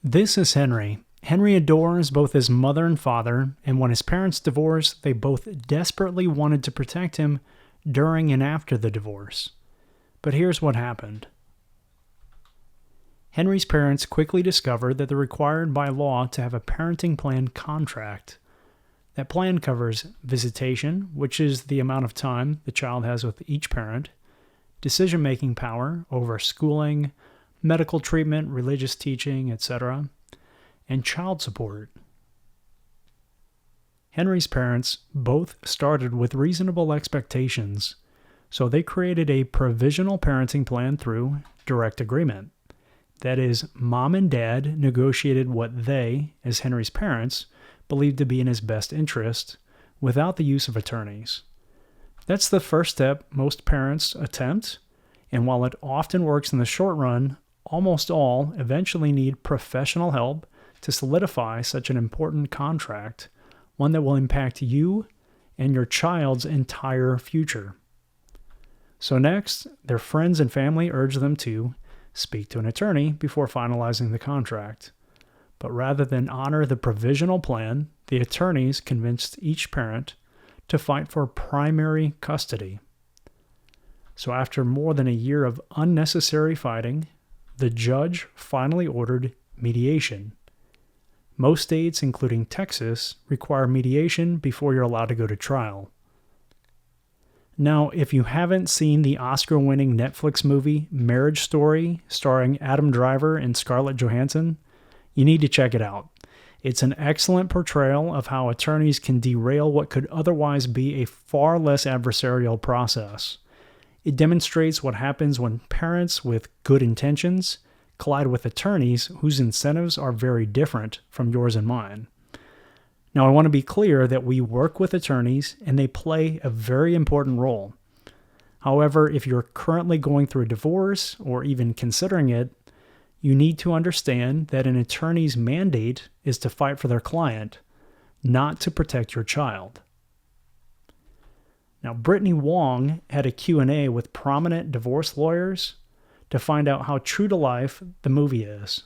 This is Henry. Henry adores both his mother and father, and when his parents divorced, they both desperately wanted to protect him during and after the divorce. But here's what happened. Henry's parents quickly discovered that they're required by law to have a parenting plan contract. That plan covers visitation, which is the amount of time the child has with each parent, decision-making power over schooling, medical treatment, religious teaching, etc., and child support. Henry's parents both started with reasonable expectations, so they created a provisional parenting plan through direct agreement. That is, mom and dad negotiated what they, as Henry's parents, believed to be in his best interest without the use of attorneys. That's the first step most parents attempt, and while it often works in the short run, almost all eventually need professional help to solidify such an important contract, one that will impact you and your child's entire future. So next, their friends and family urge them to speak to an attorney before finalizing the contract. But rather than honor the provisional plan, the attorneys convinced each parent to fight for primary custody. So after more than a year of unnecessary fighting, the judge finally ordered mediation. Most states, including Texas, require mediation before you're allowed to go to trial. Now, if you haven't seen the Oscar-winning Netflix movie Marriage Story, starring Adam Driver and Scarlett Johansson, you need to check it out. It's an excellent portrayal of how attorneys can derail what could otherwise be a far less adversarial process. It demonstrates what happens when parents with good intentions collide with attorneys whose incentives are very different from yours and mine. Now, I want to be clear that we work with attorneys and they play a very important role. However, if you're currently going through a divorce or even considering it, you need to understand that an attorney's mandate is to fight for their client, not to protect your child. Now, Brittany Wong had a Q&A with prominent divorce lawyers to find out how true to life the movie is.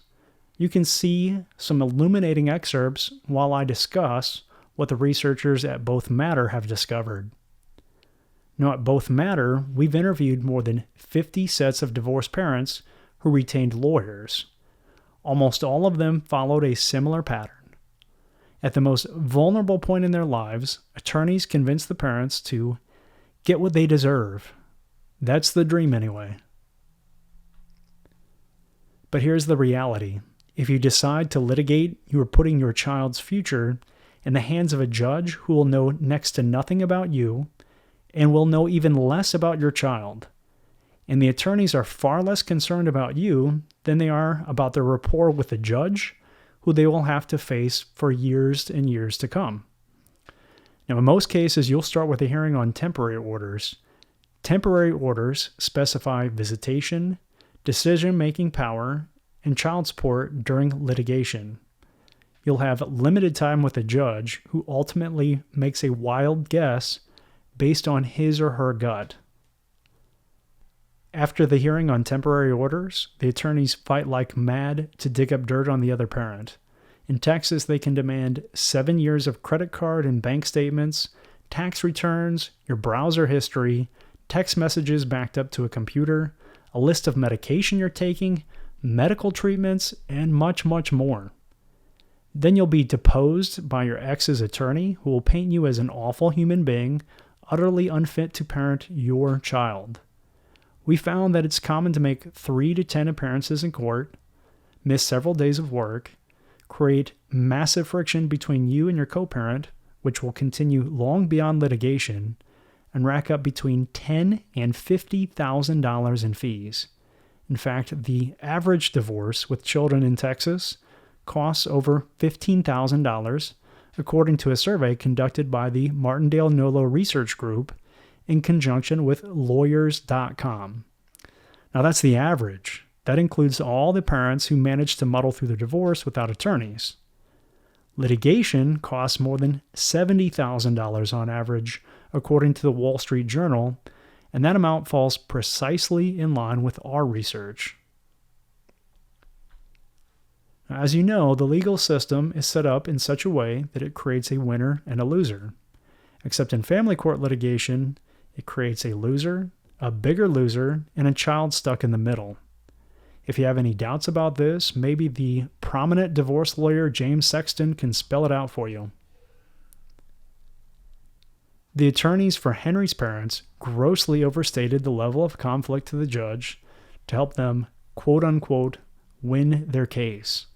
You can see some illuminating excerpts while I discuss what the researchers at Both Matter have discovered. Now, at Both Matter, we've interviewed more than 50 sets of divorced parents who retained lawyers. Almost all of them followed a similar pattern. At the most vulnerable point in their lives, attorneys convince the parents to get what they deserve. That's the dream anyway. But here's the reality. If you decide to litigate, you are putting your child's future in the hands of a judge who will know next to nothing about you and will know even less about your child. And the attorneys are far less concerned about you than they are about their rapport with the judge, who they will have to face for years and years to come. Now, in most cases, you'll start with a hearing on temporary orders. Temporary orders specify visitation, decision-making power, and child support during litigation. You'll have limited time with a judge who ultimately makes a wild guess based on his or her gut. After the hearing on temporary orders, the attorneys fight like mad to dig up dirt on the other parent. In Texas, they can demand 7 years of credit card and bank statements, tax returns, your browser history, text messages backed up to a computer, a list of medication you're taking, medical treatments, and much, much more. Then you'll be deposed by your ex's attorney, who will paint you as an awful human being, utterly unfit to parent your child. We found that it's common to make 3 to 10 appearances in court, miss several days of work, create massive friction between you and your co-parent, which will continue long beyond litigation, and rack up between $10,000 and $50,000 in fees. In fact, the average divorce with children in Texas costs over $15,000, according to a survey conducted by the Martindale-Nolo Research Group in conjunction with Lawyers.com. Now, that's the average. That includes all the parents who managed to muddle through the divorce without attorneys. Litigation costs more than $70,000 on average, according to the Wall Street Journal, and that amount falls precisely in line with our research. As you know, the legal system is set up in such a way that it creates a winner and a loser. Except in family court litigation, it creates a loser, a bigger loser, and a child stuck in the middle. If you have any doubts about this, maybe the prominent divorce lawyer James Sexton can spell it out for you. The attorneys for Henry's parents grossly overstated the level of conflict to the judge to help them, quote-unquote, win their case,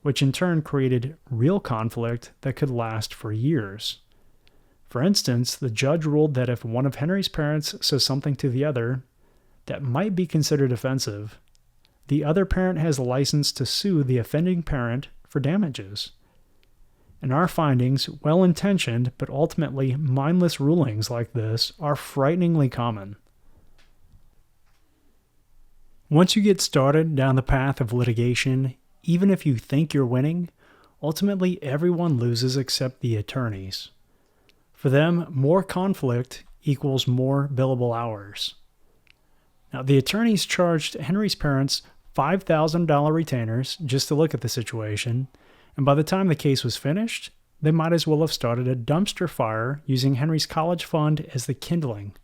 which in turn created real conflict that could last for years. For instance, the judge ruled that if one of Henry's parents says something to the other that might be considered offensive, the other parent has a license to sue the offending parent for damages. And our findings, well-intentioned but ultimately mindless rulings like this, are frighteningly common. Once you get started down the path of litigation, even if you think you're winning, ultimately everyone loses except the attorneys. For them, more conflict equals more billable hours. Now, the attorneys charged Henry's parents $5,000 retainers just to look at the situation, and by the time the case was finished, they might as well have started a dumpster fire using Henry's college fund as the kindling.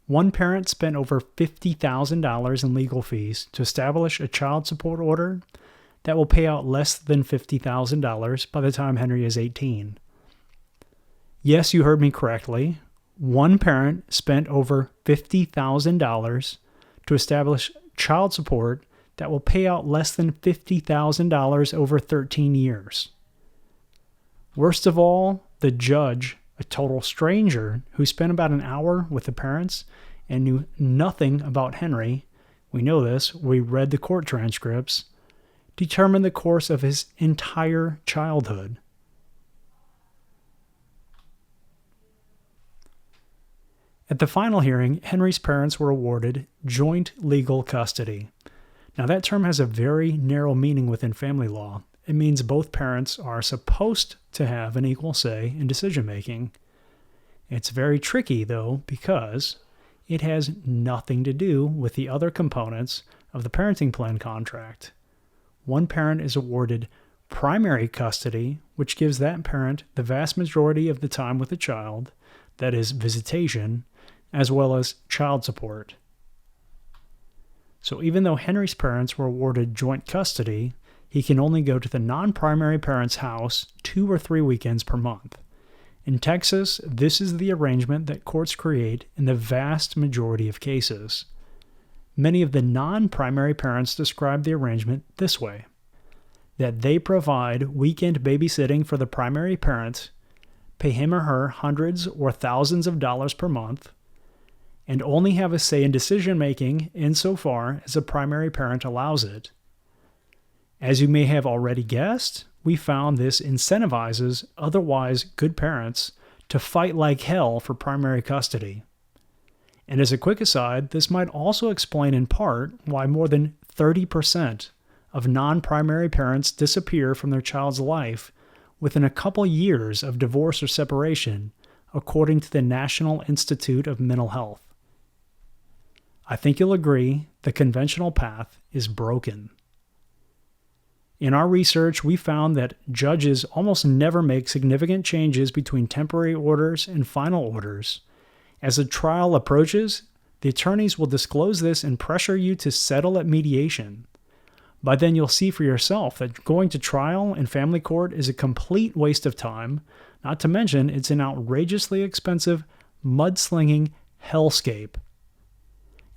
One parent spent over $50,000 in legal fees to establish a child support order that will pay out less than $50,000 by the time Henry is 18. Yes, you heard me correctly. One parent spent over $50,000 to establish child support that will pay out less than $50,000 over 13 years. Worst of all, the judge, a total stranger who spent about an hour with the parents and knew nothing about Henry, we know this, we read the court transcripts, determined the course of his entire childhood. At the final hearing, Henry's parents were awarded joint legal custody. Now, that term has a very narrow meaning within family law. It means both parents are supposed to have an equal say in decision-making. It's very tricky, though, because it has nothing to do with the other components of the parenting plan contract. One parent is awarded primary custody, which gives that parent the vast majority of the time with the child, that is, visitation, as well as child support. So even though Henry's parents were awarded joint custody, he can only go to the non-primary parent's house 2 or 3 weekends per month. In Texas, this is the arrangement that courts create in the vast majority of cases. Many of the non-primary parents describe the arrangement this way: that they provide weekend babysitting for the primary parent, pay him or her hundreds or thousands of dollars per month, and only have a say in decision-making insofar as the primary parent allows it. As you may have already guessed, we found this incentivizes otherwise good parents to fight like hell for primary custody. And as a quick aside, this might also explain in part why more than 30% of non-primary parents disappear from their child's life within a couple years of divorce or separation, according to the National Institute of Mental Health. I think you'll agree the conventional path is broken. In our research, we found that judges almost never make significant changes between temporary orders and final orders. As the trial approaches, the attorneys will disclose this and pressure you to settle at mediation. By then, you'll see for yourself that going to trial in family court is a complete waste of time, not to mention it's an outrageously expensive, mudslinging hellscape.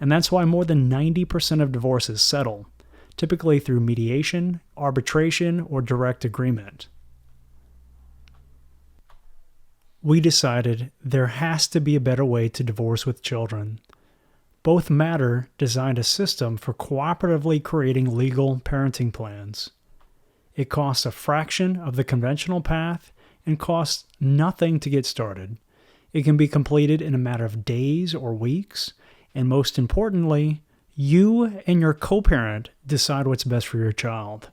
And that's why more than 90% of divorces settle, typically through mediation, arbitration, or direct agreement. We decided there has to be a better way to divorce with children. Both Matter designed a system for cooperatively creating legal parenting plans. It costs a fraction of the conventional path and costs nothing to get started. It can be completed in a matter of days or weeks, and most importantly, you and your co-parent decide what's best for your child.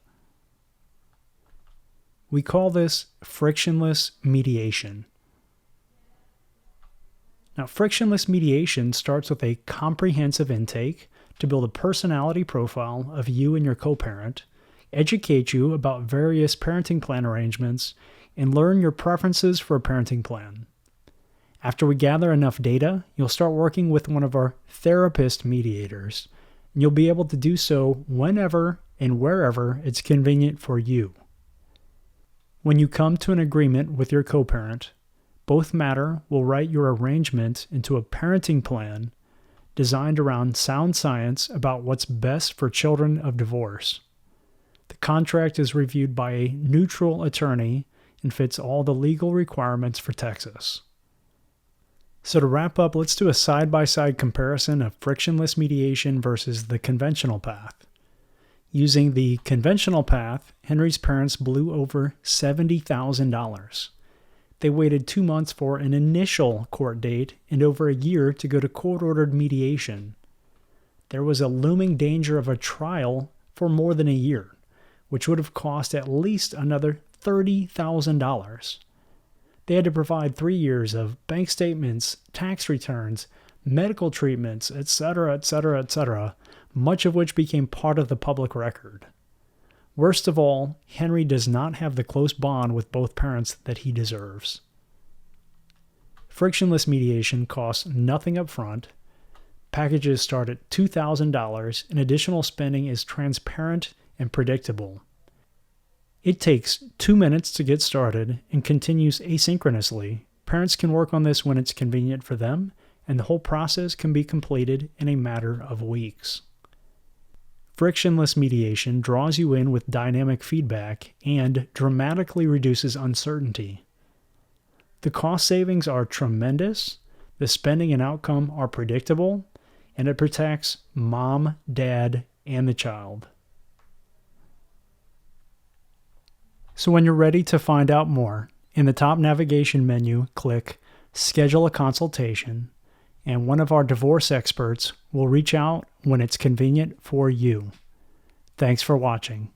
We call this frictionless mediation. Now, frictionless mediation starts with a comprehensive intake to build a personality profile of you and your co-parent, educate you about various parenting plan arrangements, and learn your preferences for a parenting plan. After we gather enough data, you'll start working with one of our therapist mediators, and you'll be able to do so whenever and wherever it's convenient for you. When you come to an agreement with your co-parent, both matter will write your arrangement into a parenting plan designed around sound science about what's best for children of divorce. The contract is reviewed by a neutral attorney and fits all the legal requirements for Texas. So to wrap up, let's do a side-by-side comparison of frictionless mediation versus the conventional path. Using the conventional path, Henry's parents blew over $70,000. They waited 2 months for an initial court date and over a year to go to court-ordered mediation. There was a looming danger of a trial for more than a year, which would have cost at least another $30,000. They had to provide 3 years of bank statements, tax returns, medical treatments, etc., etc., etc., much of which became part of the public record. Worst of all, Henry does not have the close bond with both parents that he deserves. Frictionless mediation costs nothing up front. Packages start at $2,000, and additional spending is transparent and predictable. It takes 2 minutes to get started and continues asynchronously. Parents can work on this when it's convenient for them, and the whole process can be completed in a matter of weeks. Frictionless mediation draws you in with dynamic feedback and dramatically reduces uncertainty. The cost savings are tremendous, the spending and outcome are predictable, and it protects mom, dad, and the child. So when you're ready to find out more, in the top navigation menu, click Schedule a Consultation, and one of our divorce experts will reach out when it's convenient for you. Thanks for watching.